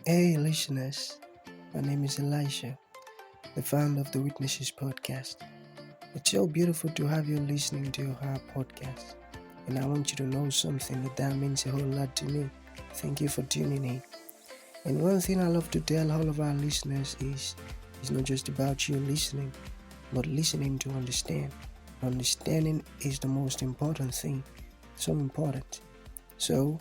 Hey, listeners. My name is Alicia, the founder of the Witnesses podcast. It's so beautiful to have you listening to our podcast. And I want you to know something that means a whole lot to me. Thank you for tuning in. And one thing I love to tell all of our listeners is it's not just about you listening, but listening to understand. Understanding is the most important thing. So important. So,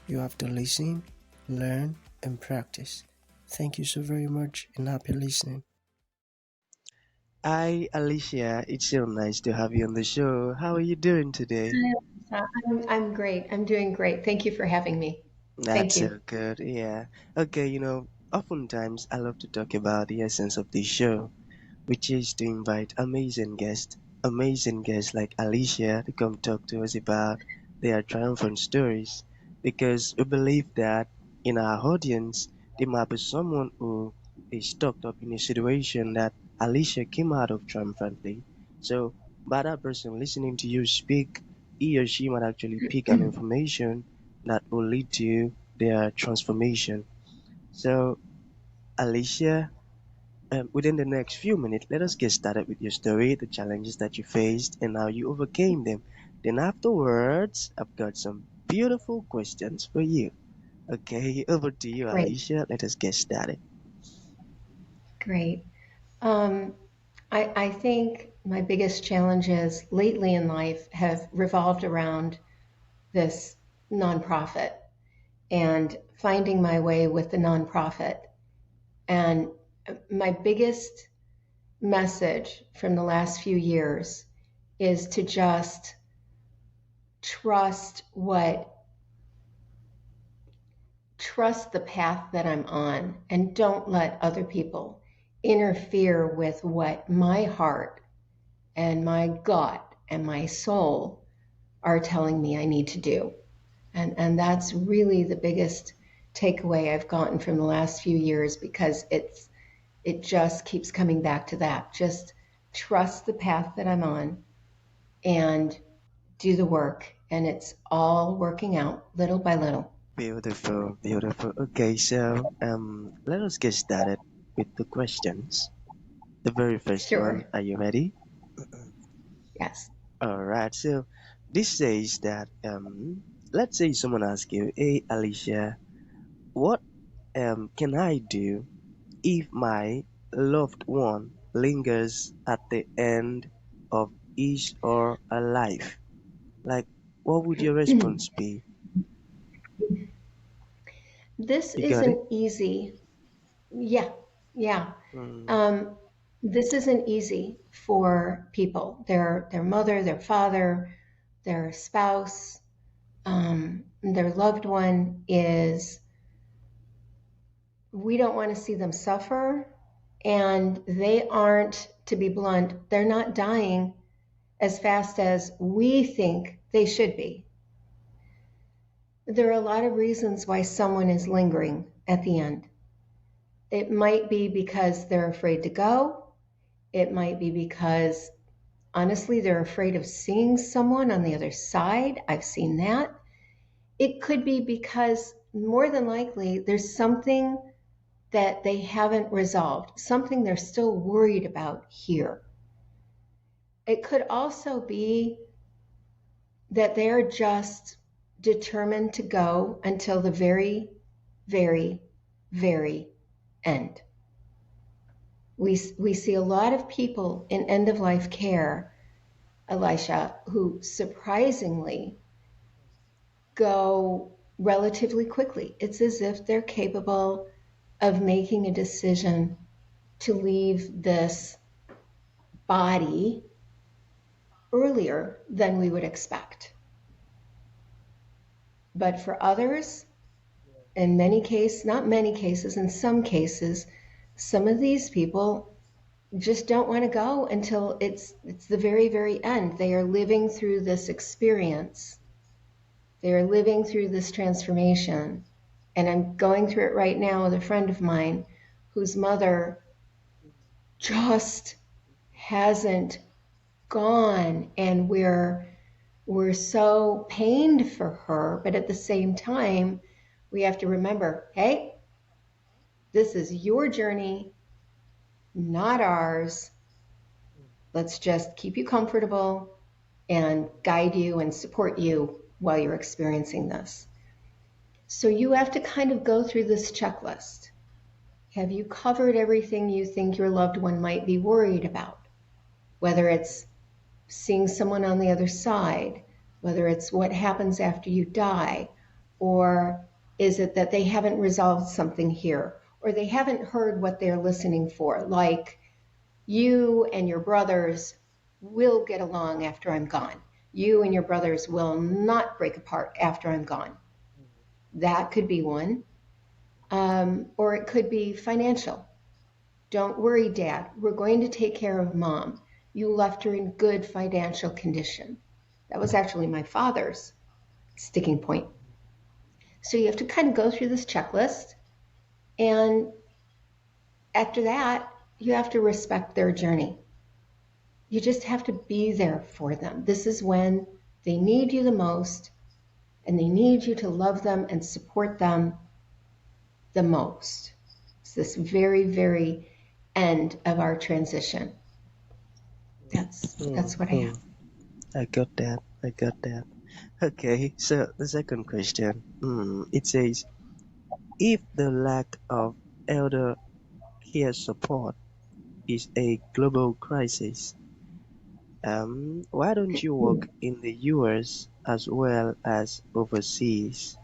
you have to listen, learn, and practice. Thank you so very much and happy listening. Hi, Alicia. It's so nice to have you on the show. How are you doing today? Hi, Lisa. I'm great. I'm doing great. Thank you for having me. That's Thank you. so good. Yeah. Okay, oftentimes I love to talk about the essence of this show, which is to invite amazing guests like Alicia to come talk to us about their triumphant stories. Because we believe that in our audience, there might be someone who is stuck up in a situation that Alicia came out of triumphantly. So, by that person listening to you speak, he or she might actually pick an information that will lead to their transformation. So, Alicia, within the next few minutes, let us get started with your story, the challenges that you faced, and how you overcame them. Then, afterwards, I've got some beautiful questions for you. Okay, over to you, Great. Alicia. Let us get started. Great. Um, I think my biggest challenges lately in life have revolved around this nonprofit and finding my way with the nonprofit. And my biggest message from the last few years is to just trust what trust the path that I'm on and don't let other people interfere with what my heart and my gut and my soul are telling me I need to do. And that's really the biggest takeaway I've gotten from the last few years because it just keeps coming back to that. Just trust the path that I'm on and do the work. And it's all working out little by little. Beautiful, beautiful. Okay, so let us get started with the questions. The very first one. Sure. Are you ready? Yes. All right. So this says that let's say someone asks you, "Hey, Alicia, what can I do if my loved one lingers at the end of his or her life?" Like, what would your response be? This You got it? isn't easy. Yeah, yeah. Mm, Um, this isn't easy for people. Their mother, their father, their spouse, their loved one is, we don't want to see them suffer. And they aren't, to be blunt, they're not dying as fast as we think they should be. There are a lot of reasons why someone is lingering at the end. It might be because they're afraid to go. It might be because, honestly, they're afraid of seeing someone on the other side. I've seen that. It could be because, more than likely, there's something that they haven't resolved, something they're still worried about here. It could also be that they're just determined to go until the very, very, very end. We see a lot of people in end of life care, Alicia, who surprisingly go relatively quickly. It's as if they're capable of making a decision to leave this body earlier than we would expect. But for others, in many cases, not many cases, in some cases, some of these people just don't want to go until it's the very, very end. They are living through this experience. They are living through this transformation. And I'm going through it right now with a friend of mine whose mother just hasn't gone, and we're so pained for her, but at the same time we have to remember, hey, This is your journey, not ours. Let's just keep you comfortable and guide you and support you while you're experiencing this. So you have to kind of go through this checklist. Have you covered everything you think your loved one might be worried about? Whether it's seeing someone on the other side, whether it's what happens after you die, or is it that they haven't resolved something here, or they haven't heard what they're listening for, like you and your brothers will get along after I'm gone. You and your brothers will not break apart after I'm gone. That could be one. Or it could be financial. Don't worry, Dad. We're going to take care of Mom. You left her in good financial condition. That was actually my father's sticking point. So you have to kind of go through this checklist. And after that, you have to respect their journey. You just have to be there for them. This is when they need you the most, and they need you to love them and support them the most. It's this very, very end of our transition. That's what I have. I got that. I got that. Okay, so the second question. It says, if the lack of elder care support is a global crisis, why don't you work in the US as well as overseas?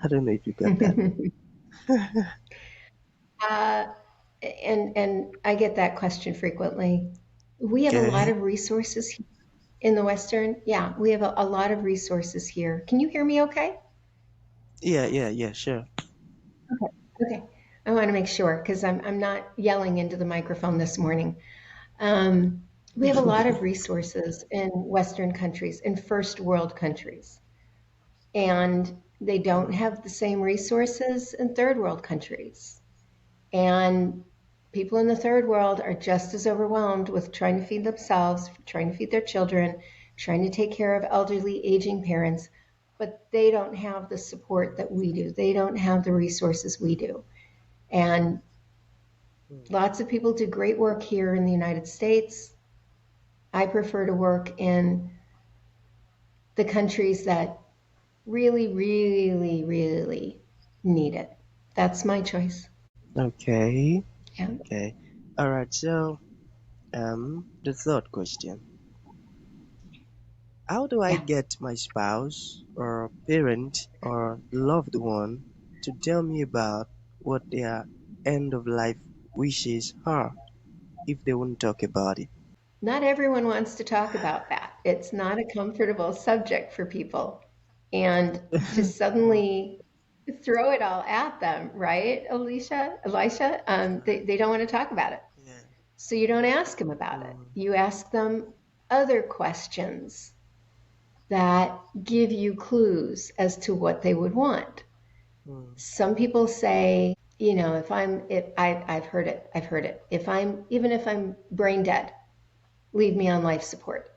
I don't know if you got that. uh, and I get that question frequently. We have a lot Okay. of resources in the Western. Yeah, we have a lot of resources here. Can you hear me okay? Yeah, sure. Okay. Okay. I want to make sure because I'm not yelling into the microphone this morning. Um, we have a lot of resources in Western countries, in first world countries, and they don't Mm, have the same resources in third world countries. And people in the third world are just as overwhelmed with trying to feed themselves, trying to feed their children, trying to take care of elderly, aging parents, but they don't have the support that we do. They don't have the resources we do. And mm, lots of people do great work here in the United States. I prefer to work in the countries that really, really, really need it. That's my choice. okay. Yeah. Okay. All right. So, the third question. How do I Yeah. get my spouse or parent or loved one to tell me about what their end of life wishes are if they won't talk about it? Not everyone wants to talk about that. It's not a comfortable subject for people. And to suddenly throw it all at them, right, Alicia, Elisha? They don't want to talk about it. Yeah. So you don't ask them about it. Mm, You ask them other questions that give you clues as to what they would want. mm, Some people say, I've heard it, even if I'm brain dead, leave me on life support.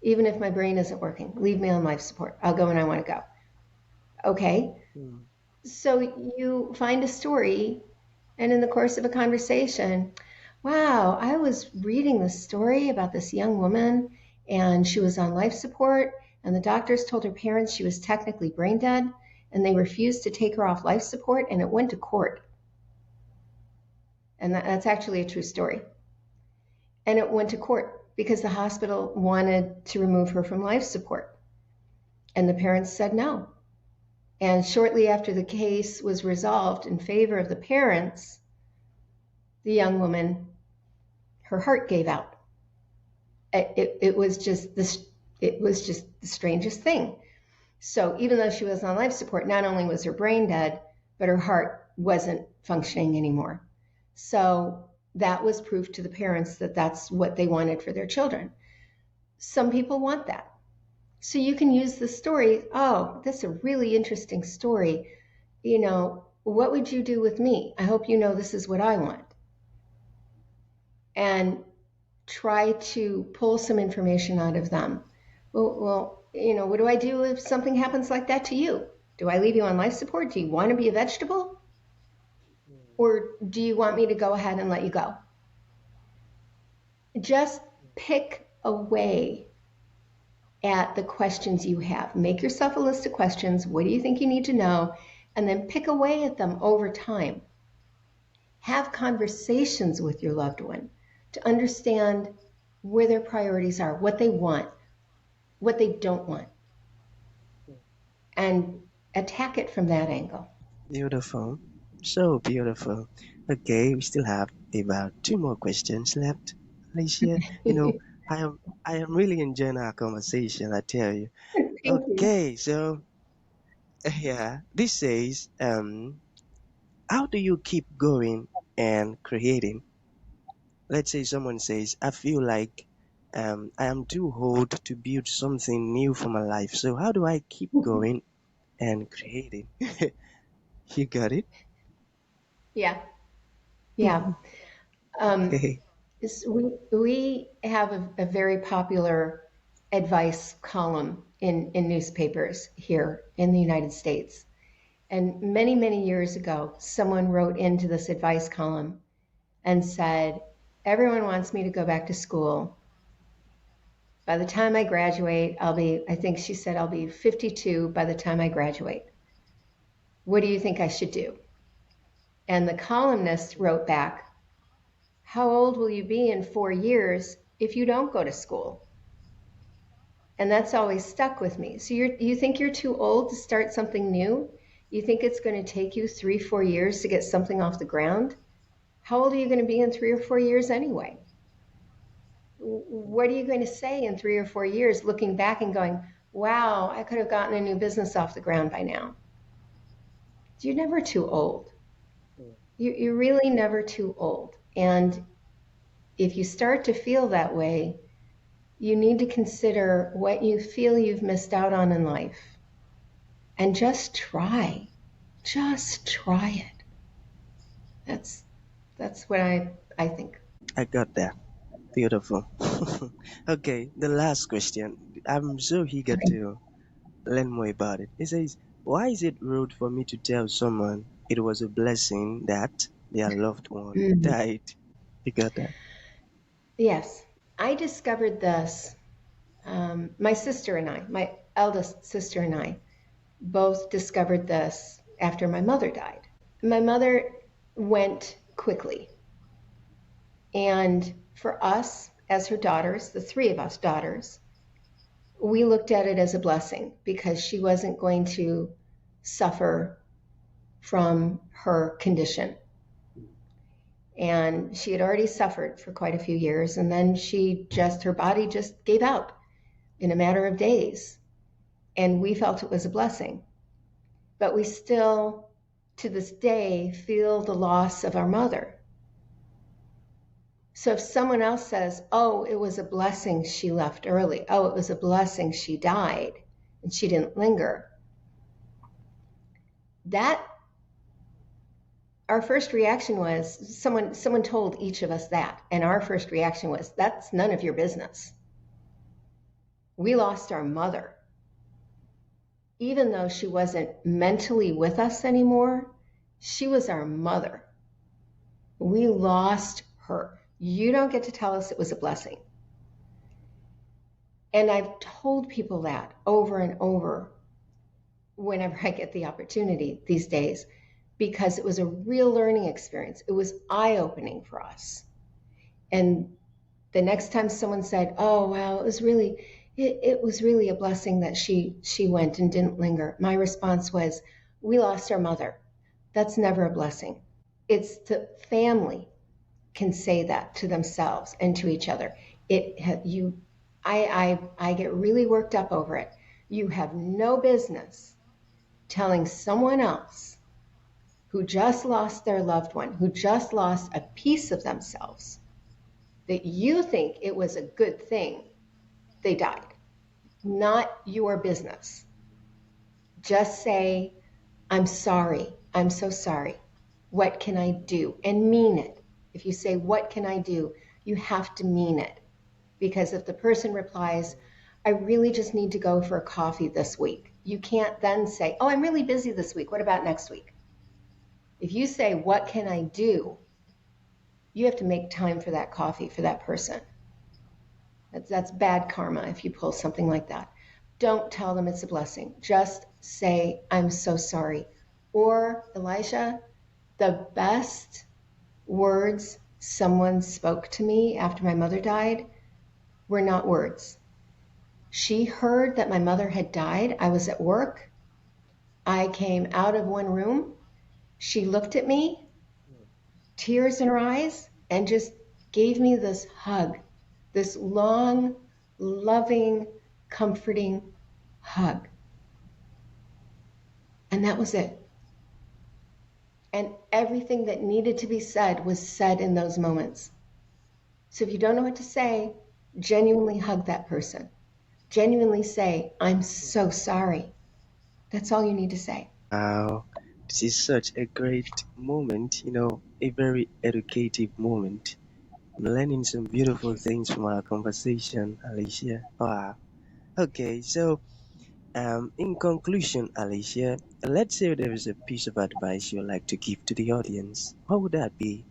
Even if my brain isn't working, leave me on life support. I'll go when I want to go. Okay. mm, So you find a story, and in the course of a conversation, wow, I was reading this story about this young woman, and she was on life support, and the doctors told her parents she was technically brain dead, and they refused to take her off life support, and it went to court. And that's actually a true story. And it went to court because the hospital wanted to remove her from life support. And the parents said no. And shortly after the case was resolved in favor of the parents, the young woman, her heart gave out. It was just the strangest thing. So even though she was on life support, not only was her brain dead, but her heart wasn't functioning anymore. So that was proof to the parents that that's what they wanted for their children. Some people want that. So you can use the story. Oh, that's a really interesting story. What would you do with me? I hope you know this is what I want. And try to pull some information out of them. Well, what do I do if something happens like that to you? Do I leave you on life support? Do you want to be a vegetable? Or do you want me to go ahead and let you go? Just pick away at the questions you have. Make yourself a list of questions. What do you think you need to know? And then pick away at them over time. Have conversations with your loved one to understand where their priorities are, what they want, what they don't want, and attack it from that angle. Beautiful. So beautiful. Okay, we still have about two more questions left. Alicia, I am really enjoying our conversation, I tell you. Thank you. Okay, so yeah, this says, how do you keep going and creating? Let's say someone says, I feel like I am too old to build something new for my life. So how do I keep going and creating? You got it? Yeah, yeah. Um, Okay. we have a very popular advice column in newspapers here in the United States. And many, many years ago, someone wrote into this advice column and said, everyone wants me to go back to school. By the time I graduate, I think she said, I'll be 52 by the time I graduate. What do you think I should do? And the columnist wrote back, how old will you be in 4 years if you don't go to school? And that's always stuck with me. So you think you're too old to start something new? You think it's going to take you 3, 4 years to get something off the ground? How old are you going to be in 3 or 4 years anyway? What are you going to say in 3 or 4 years looking back and going, wow, I could have gotten a new business off the ground by now? You're never too old. You're really never too old. And if you start to feel that way, you need to consider what you feel you've missed out on in life and just try. Just try it. That's what I think. I got that. Beautiful. Okay, the last question. I'm so eager Okay. to learn more about it. It says, why is it rude for me to tell someone it was a blessing that their loved one Mhm. died? You got that? Yes, I discovered this. My sister and I, my eldest sister and I, both discovered this after my mother died. My mother went quickly. And for us, as her daughters, the three of us daughters, we looked at it as a blessing because she wasn't going to suffer from her condition. And she had already suffered for quite a few years. And then her body just gave out in a matter of days. And we felt it was a blessing. But we still, to this day, feel the loss of our mother. So if someone else says, oh, it was a blessing she left early, oh, it was a blessing she died and she didn't linger, that our first reaction was someone told each of us that, and our first reaction was, that's none of your business. We lost our mother. Even though she wasn't mentally with us anymore, she was our mother. We lost her. You don't get to tell us it was a blessing. And I've told people that over and over whenever I get the opportunity these days, because it was a real learning experience. It was eye-opening for us. And the next time someone said, oh, wow, it was really a blessing that she went and didn't linger, my response was, we lost our mother. That's never a blessing. It's the family can say that to themselves and to each other. I get really worked up over it. You have no business telling someone else who just lost their loved one, who just lost a piece of themselves, that you think it was a good thing they died. Not your business. Just say, I'm sorry. I'm so sorry. What can I do? And mean it. If you say, what can I do? You have to mean it. Because if the person replies, I really just need to go for a coffee this week, you can't then say, oh, I'm really busy this week. What about next week? If you say, what can I do? You have to make time for that coffee for that person. That's bad karma if you pull something like that. Don't tell them it's a blessing. Just say, I'm so sorry. Or, Alicia, the best words someone spoke to me after my mother died were not words. She heard that my mother had died. I was at work. I came out of one room. She looked at me, tears in her eyes, and just gave me this hug, this long, loving, comforting hug. And that was it. And everything that needed to be said was said in those moments. So if you don't know what to say, genuinely hug that person. Genuinely say, I'm so sorry. That's all you need to say. Wow, this is such a great moment, a very educative moment. I'm learning some beautiful things from our conversation, Alicia. Wow. Okay, so in conclusion, Alicia, let's say there is a piece of advice you'd like to give to the audience. What would that be?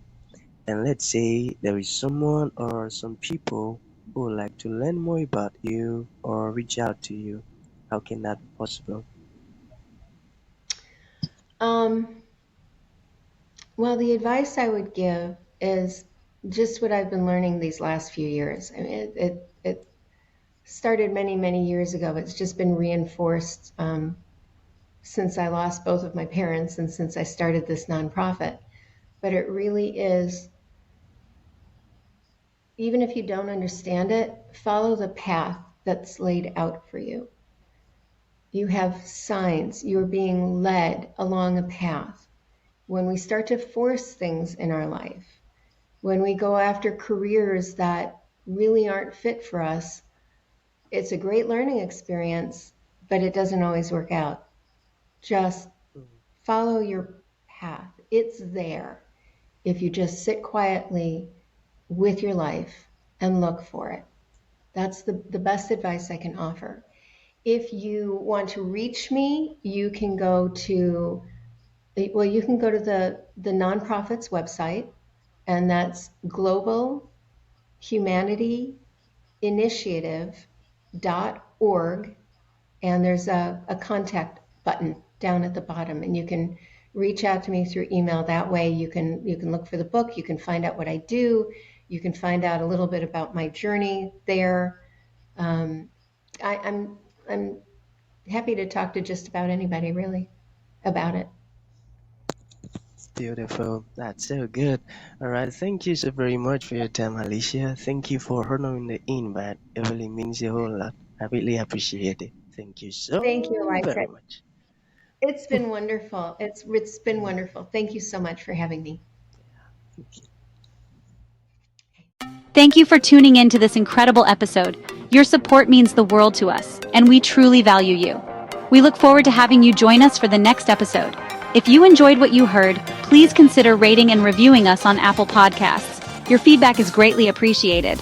And let's say there is someone or some people who would like to learn more about you or reach out to you. How can that be possible? Well, the advice I would give is just what I've been learning these last few years. I mean, it started many, many years ago. It's just been reinforced since I lost both of my parents and since I started this nonprofit. But it really is, even if you don't understand it, follow the path that's laid out for you. You have signs. You're being led along a path. When we start to force things in our life, when we go after careers that really aren't fit for us, it's a great learning experience, but it doesn't always work out. Just follow your path. It's there if you just sit quietly with your life and look for it. That's the best advice I can offer. If you want to reach me, you can go to the nonprofit's website, and that's globalhumanityyinitiative.org, and there's a contact button down at the bottom, and you can reach out to me through email. That way you can look for the book, you can find out what I do, you can find out a little bit about my journey there. I'm happy to talk to just about anybody really about it. Beautiful. That's so good. All right. Thank you so very much for your time, Alicia. Thank you for honoring the invite. It really means a whole lot. I really appreciate it. Thank you Thank you, so Alicia. very much. It's been wonderful. It's been wonderful. Thank you so much for having me. Thank you for tuning in to this incredible episode. Your support means the world to us, and we truly value you. We look forward to having you join us for the next episode. If you enjoyed what you heard, please consider rating and reviewing us on Apple Podcasts. Your feedback is greatly appreciated.